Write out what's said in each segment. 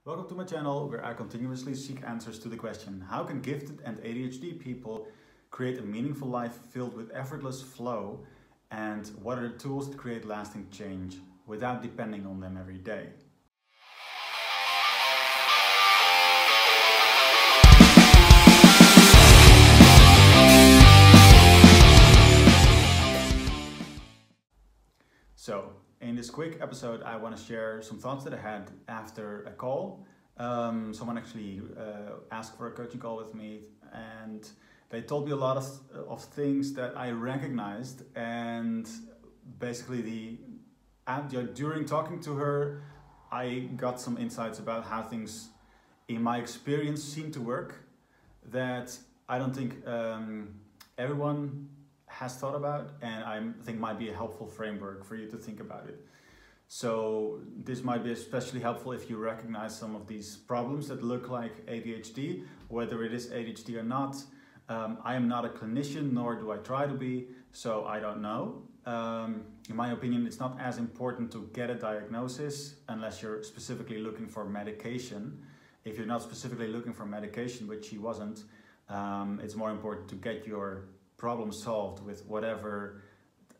Welcome to my channel where I continuously seek answers to the question: how can gifted and ADHD people create a meaningful life filled with effortless flow, and what are the tools to create lasting change without depending on them every day? So, in this quick episode, I want to share some thoughts that I had after a call. Someone actually asked for a coaching call with me, and they told me a lot of things that I recognized. And basically, during talking to her, I got some insights about how things, in my experience, seem to work that I don't think everyone has thought about, and I think might be a helpful framework for you to think about it. So this might be especially helpful if you recognize some of these problems that look like ADHD, whether it is ADHD or not. I am not a clinician, nor do I try to be, so I don't know. In my opinion, it's not as important to get a diagnosis unless you're specifically looking for medication. If you're not specifically looking for medication, which she wasn't, it's more important to get your problem solved with whatever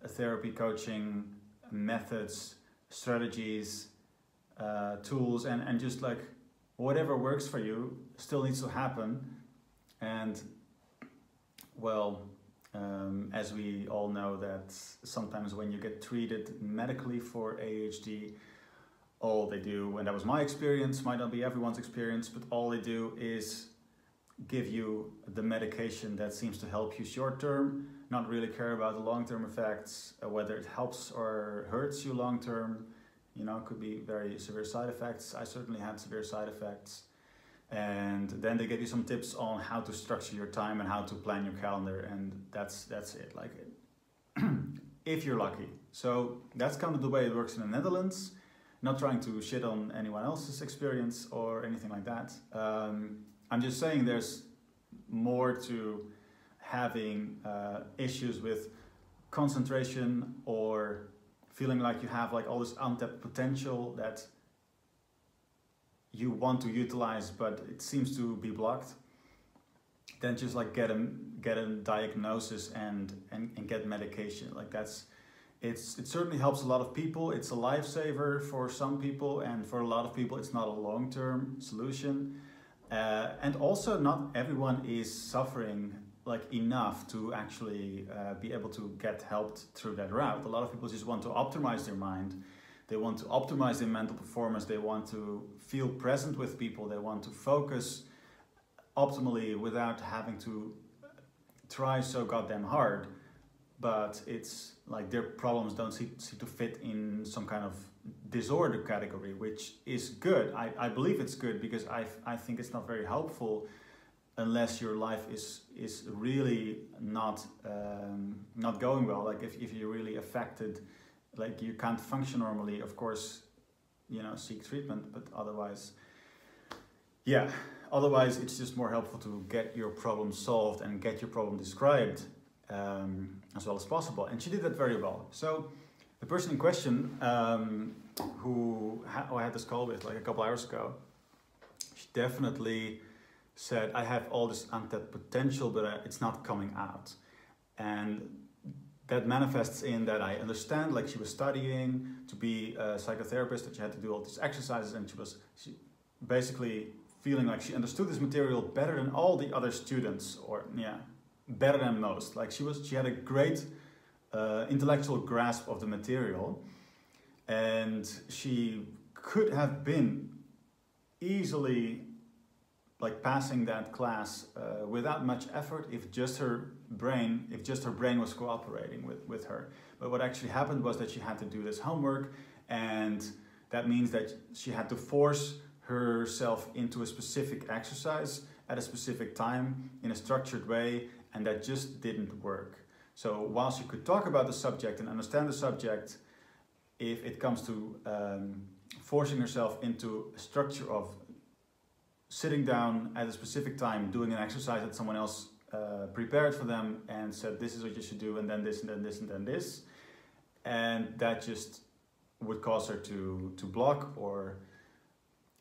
therapy, coaching, methods, strategies, tools, and just like whatever works for you still needs to happen. And well, as we all know, that sometimes when you get treated medically for ADHD, all they do, and that was my experience, might not be everyone's experience, but all they do is give you the medication that seems to help you short term, not really care about the long term effects, whether it helps or hurts you long term. You know, it could be very severe side effects. I certainly had severe side effects. And then they give you some tips on how to structure your time and how to plan your calendar, and that's it, like if you're lucky. So that's kind of the way it works in the Netherlands. Not trying to shit on anyone else's experience or anything like that. I'm just saying there's more to having issues with concentration or feeling like you have like all this untapped potential that you want to utilize, but it seems to be blocked. Then just like get a diagnosis and get medication. Like it certainly helps a lot of people. It's a lifesaver for some people, and for a lot of people it's not a long-term solution. And also not everyone is suffering like enough to actually be able to get helped through that route. A lot of people just want to optimize their mind. They want to optimize their mental performance. They want to feel present with people. They want to focus optimally without having to try so goddamn hard. But it's like their problems don't seem to fit in some kind of disorder category, which is good. I believe it's good, because I think it's not very helpful unless your life is really not going well. Like if you're really affected, like you can't function normally, of course, you know, seek treatment, but otherwise it's just more helpful to get your problem solved and get your problem described as well as possible. And she did that very well. So the person in question, who I had this call with like a couple hours ago, she definitely said, I have all this untapped potential, but it's not coming out. And that manifests in that I understand, like she was studying to be a psychotherapist, that she had to do all these exercises, and she basically feeling like she understood this material better than all the other students, or better than most. Like she had a great intellectual grasp of the material, and she could have been easily like passing that class without much effort if just her brain was cooperating with her. But what actually happened was that she had to do this homework, and that means that she had to force herself into a specific exercise at a specific time in a structured way, and that just didn't work. So while she could talk about the subject and understand the subject, if it comes to forcing herself into a structure of sitting down at a specific time, doing an exercise that someone else prepared for them and said, this is what you should do, and then this, and then this, and then this, and that just would cause her to block or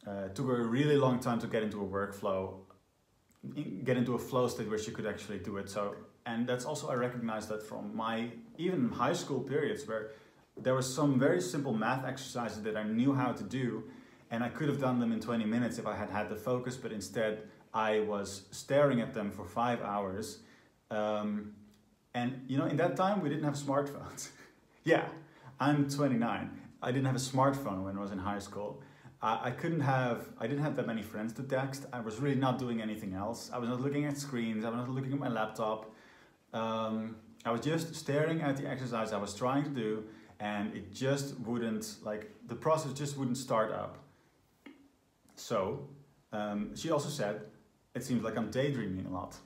It took her a really long time to get into a workflow, get into a flow state where she could actually do it. So, and that's also, I recognize that from my even high school periods where there was some very simple math exercises that I knew how to do, and I could have done them in 20 minutes if I had had the focus, but instead I was staring at them for 5 hours. And you know, in that time we didn't have smartphones. Yeah, I'm 29. I didn't have a smartphone when I was in high school. I didn't have that many friends to text. I was really not doing anything else. I was not looking at screens. I was not looking at my laptop. I was just staring at the exercise I was trying to do, and it just wouldn't, like, the process just wouldn't start up. So she also said, it seems like I'm daydreaming a lot.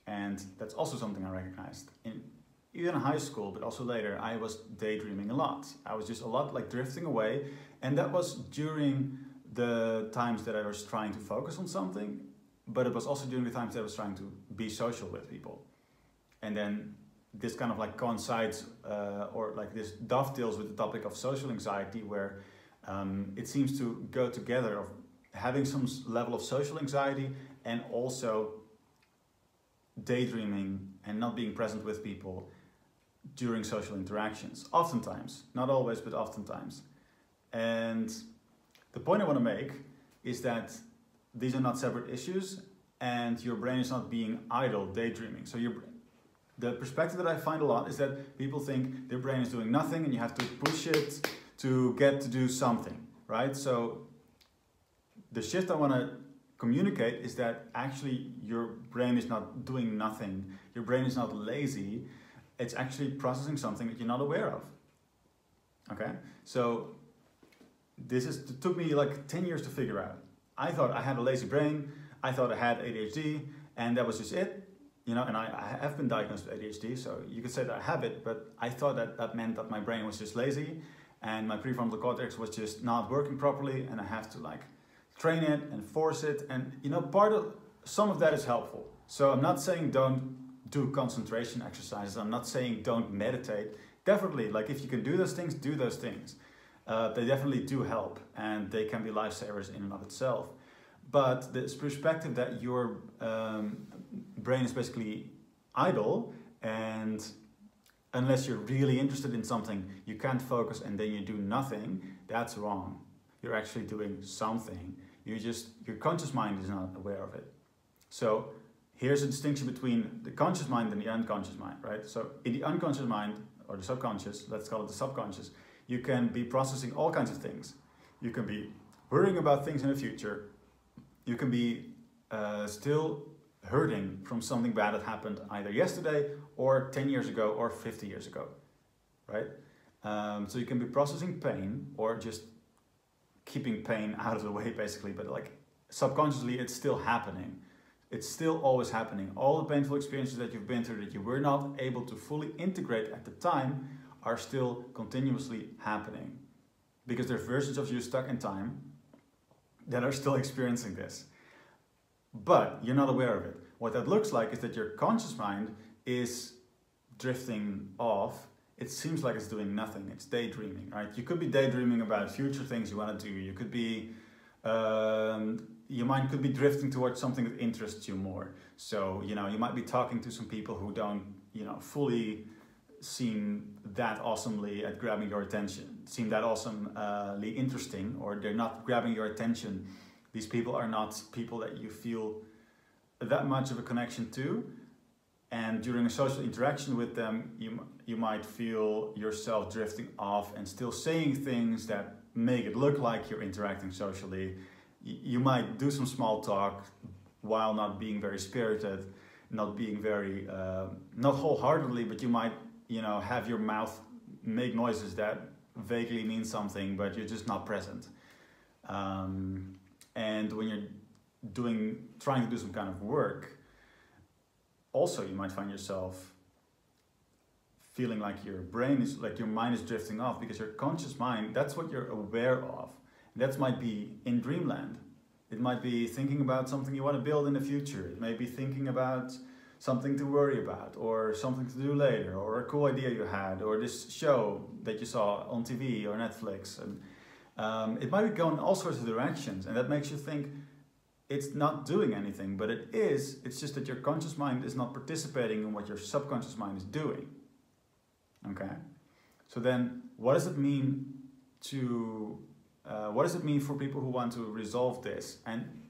And that's also something I recognized. Even in high school, but also later, I was daydreaming a lot. I was just a lot like drifting away. And that was during the times that I was trying to focus on something, but it was also during the times that I was trying to be social with people. And then this kind of like coincides or like this dovetails with the topic of social anxiety, where it seems to go together, of having some level of social anxiety and also daydreaming and not being present with people during social interactions. Oftentimes, not always, but oftentimes. And the point I want to make is that these are not separate issues, and your brain is not being idle, daydreaming. So the perspective that I find a lot is that people think their brain is doing nothing and you have to push it to get to do something, right? So the shift I want to communicate is that actually your brain is not doing nothing. Your brain is not lazy. It's actually processing something that you're not aware of. Okay? So it took me like 10 years to figure out. I thought I had a lazy brain. I thought I had ADHD, and that was just it. You know, and I have been diagnosed with ADHD, so you could say that I have it, but I thought that meant that my brain was just lazy and my prefrontal cortex was just not working properly, and I have to like train it and force it. And you know, some of that is helpful. So I'm not saying don't do concentration exercises. I'm not saying don't meditate. Definitely, like if you can do those things, do those things. They definitely do help, and they can be lifesavers in and of itself. But this perspective that your brain is basically idle, and unless you're really interested in something, you can't focus and then you do nothing, that's wrong. You're actually doing something. Your conscious mind is not aware of it. So here's a distinction between the conscious mind and the unconscious mind, right? So in the unconscious mind, or the subconscious, let's call it the subconscious, you can be processing all kinds of things. You can be worrying about things in the future. You can be still hurting from something bad that happened either yesterday or 10 years ago or 50 years ago, right? So you can be processing pain or just keeping pain out of the way, basically, but like subconsciously it's still happening. It's still always happening. All the painful experiences that you've been through that you were not able to fully integrate at the time are still continuously happening, because there are versions of you stuck in time that are still experiencing this. But you're not aware of it. What that looks like is that your conscious mind is drifting off. It seems like it's doing nothing. It's daydreaming, right? You could be daydreaming about future things you want to do. You could be, your mind could be drifting towards something that interests you more. So, you know, you might be talking to some people who don't, you know, fully seem that awesomely at grabbing your attention, seem that awesomely interesting, or they're not grabbing your attention. These people are not people that you feel that much of a connection to, and during a social interaction with them, you might feel yourself drifting off and still saying things that make it look like you're interacting socially. You might do some small talk while not being very spirited, not being very, not wholeheartedly, but you might, you know, have your mouth make noises that vaguely mean something, but you're just not present. And when you're trying to do some kind of work, also you might find yourself feeling like your mind is drifting off, because your conscious mind, that's what you're aware of. That might be in dreamland. It might be thinking about something you want to build in the future. It may be thinking about something to worry about, or something to do later, or a cool idea you had, or this show that you saw on TV or Netflix. And It might be going all sorts of directions, and that makes you think it's not doing anything, but it is. It's just that your conscious mind is not participating in what your subconscious mind is doing. Okay? So then, what does it mean for people who want to resolve this? And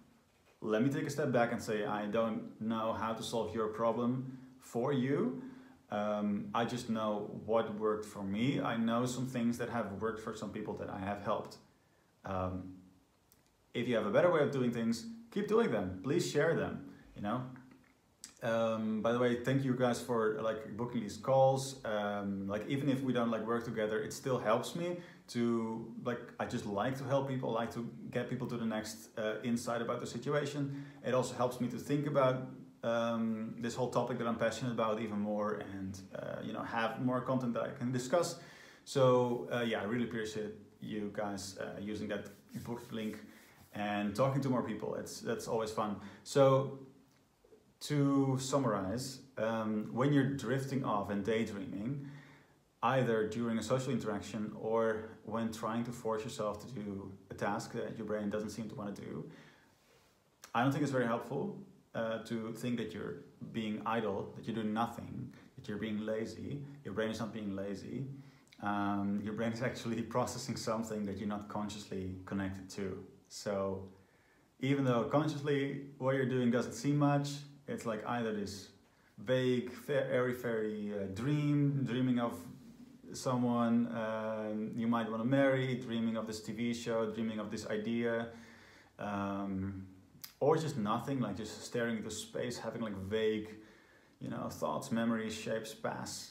let me take a step back and say, I don't know how to solve your problem for you. I just know what worked for me. I know some things that have worked for some people that I have helped. If you have a better way of doing things, keep doing them. Please share them, you know. By the way, thank you guys for like booking these calls. Like even if we don't like work together, it still helps me to like, I just like to help people, like to get people to the next insight about the situation. It also helps me to think about this whole topic that I'm passionate about even more, and you know, have more content that I can discuss. So yeah, I really appreciate you guys using that book link and talking to more people. That's always fun. So to summarize, when you're drifting off and daydreaming, either during a social interaction or when trying to force yourself to do a task that your brain doesn't seem to want to do, I don't think it's very helpful to think that you're being idle, that you're doing nothing, that you're being lazy. Your brain is not being lazy. Your brain is actually processing something that you're not consciously connected to. So even though consciously what you're doing doesn't seem much, it's like either this vague, airy-fairy dreaming of someone you might want to marry, dreaming of this TV show, dreaming of this idea, or just nothing, like just staring into space, having like vague, you know, thoughts, memories, shapes pass.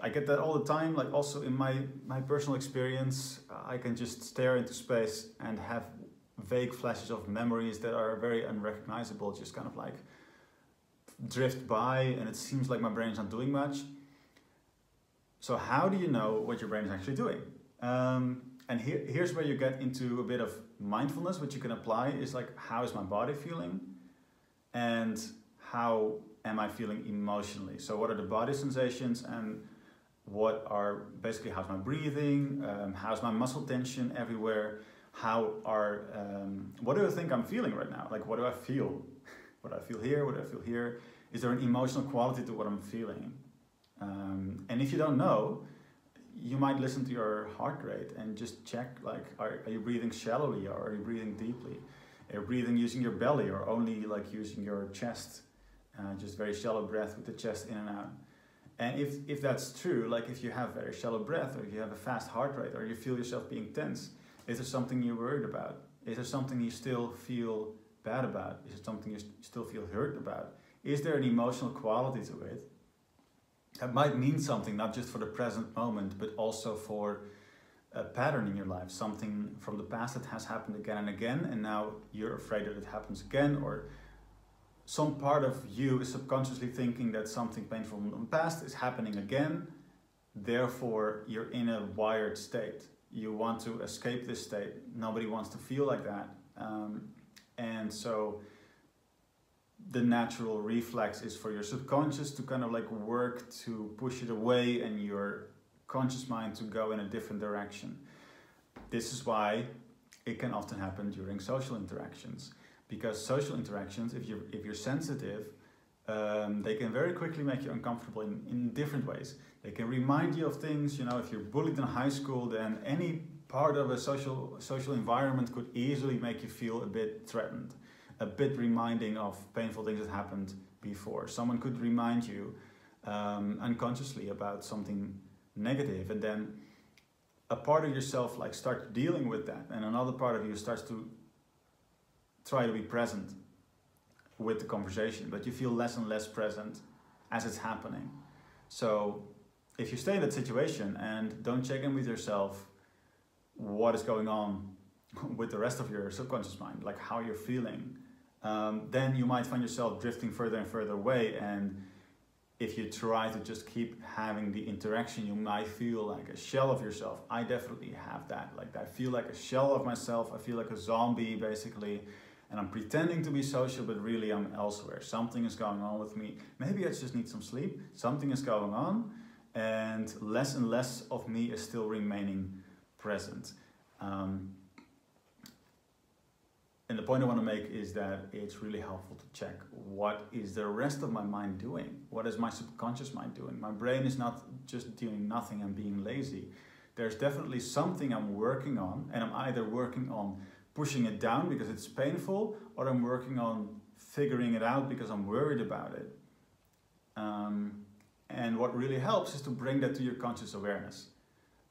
I get that all the time, like also in my personal experience. I can just stare into space and have vague flashes of memories that are very unrecognizable, just kind of like drift by, and it seems like my brain is not doing much. So how do you know what your brain is actually doing? And here's where you get into a bit of mindfulness, which you can apply, is like, how is my body feeling? And how am I feeling emotionally? So what are the body sensations, and what are basically, how's my breathing? How's my muscle tension everywhere? What do I think I'm feeling right now? Like, what do I feel? What do I feel here? What do I feel here? Is there an emotional quality to what I'm feeling? And if you don't know, you might listen to your heart rate and just check, like, are you breathing shallowly, or are you breathing deeply? Are you breathing using your belly, or only like using your chest? Just very shallow breath with the chest in and out. And if that's true, like if you have very shallow breath, or if you have a fast heart rate, or you feel yourself being tense, is there something you're worried about? Is there something you still feel bad about? Is it something you still feel hurt about? Is there an emotional quality to it? That might mean something, not just for the present moment, but also for a pattern in your life, something from the past that has happened again and again, and now you're afraid that it happens again, or some part of you is subconsciously thinking that something painful from the past is happening again. Therefore, you're in a wired state. You want to escape this state. Nobody wants to feel like that. And so the natural reflex is for your subconscious to kind of like work to push it away, and your conscious mind to go in a different direction. This is why it can often happen during social interactions. Because social interactions, if you're sensitive, they can very quickly make you uncomfortable in different ways. They can remind you of things, you know, if you're bullied in high school, then any part of a social environment could easily make you feel a bit threatened, a bit reminding of painful things that happened before. Someone could remind you unconsciously about something negative, and then a part of yourself like starts dealing with that, and another part of you starts to try to be present with the conversation, but you feel less and less present as it's happening. So if you stay in that situation and don't check in with yourself, what is going on with the rest of your subconscious mind, like how you're feeling, then you might find yourself drifting further and further away. And if you try to just keep having the interaction, you might feel like a shell of yourself. I definitely have that. Like, I feel like a shell of myself. I feel like a zombie, basically. And I'm pretending to be social, but really I'm elsewhere. Something is going on with me. Maybe I just need some sleep. Something is going on. And less of me is still remaining present. And the point I want to make is that it's really helpful to check, what is the rest of my mind doing? What is my subconscious mind doing? My brain is not just doing nothing and being lazy. There's definitely something I'm working on, and I'm either working on pushing it down because it's painful, or I'm working on figuring it out because I'm worried about it. And what really helps is to bring that to your conscious awareness,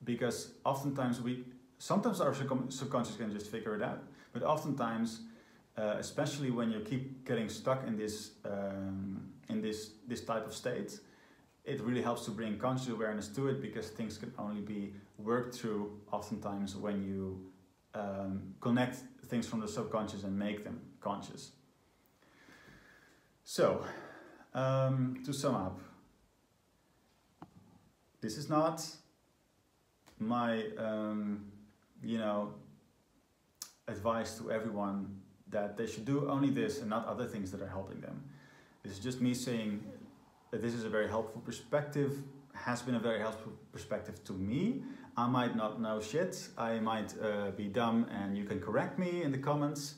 because sometimes our subconscious can just figure it out, but oftentimes, especially when you keep getting stuck in this type of state, it really helps to bring conscious awareness to it, because things can only be worked through oftentimes when you connect things from the subconscious and make them conscious. So, to sum up, this is not my, advice to everyone that they should do only this and not other things that are helping them. This is just me saying that this is a very helpful perspective, has been a very helpful perspective to me. I might not know shit, I might be dumb, and you can correct me in the comments.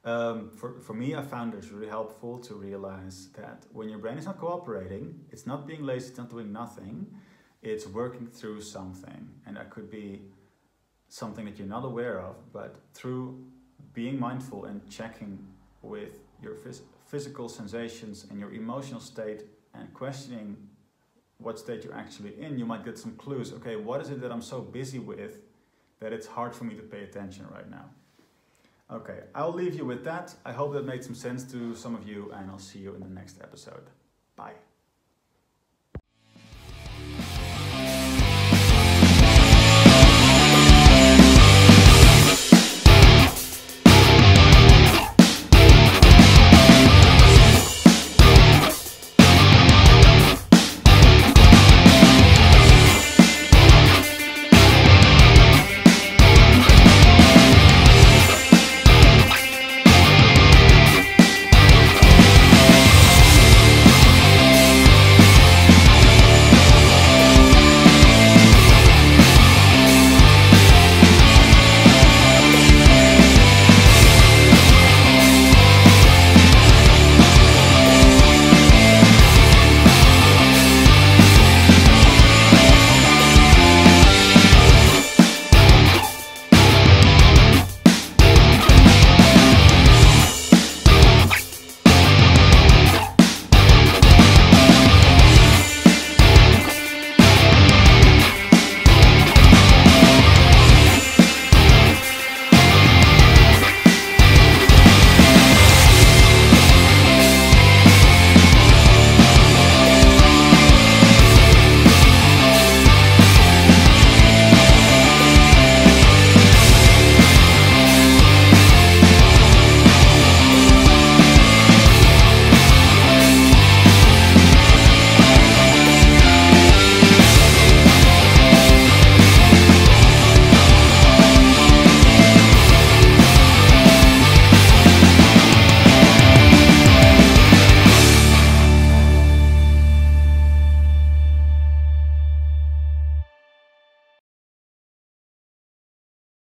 For me, I found this really helpful to realize that when your brain is not cooperating, it's not being lazy, it's not doing nothing, it's working through something. And that could be something that you're not aware of, but through being mindful and checking with your physical sensations and your emotional state and questioning what state you're actually in, you might get some clues. Okay, what is it that I'm so busy with that it's hard for me to pay attention right now? Okay, I'll leave you with that. I hope that made some sense to some of you, and I'll see you in the next episode. Bye.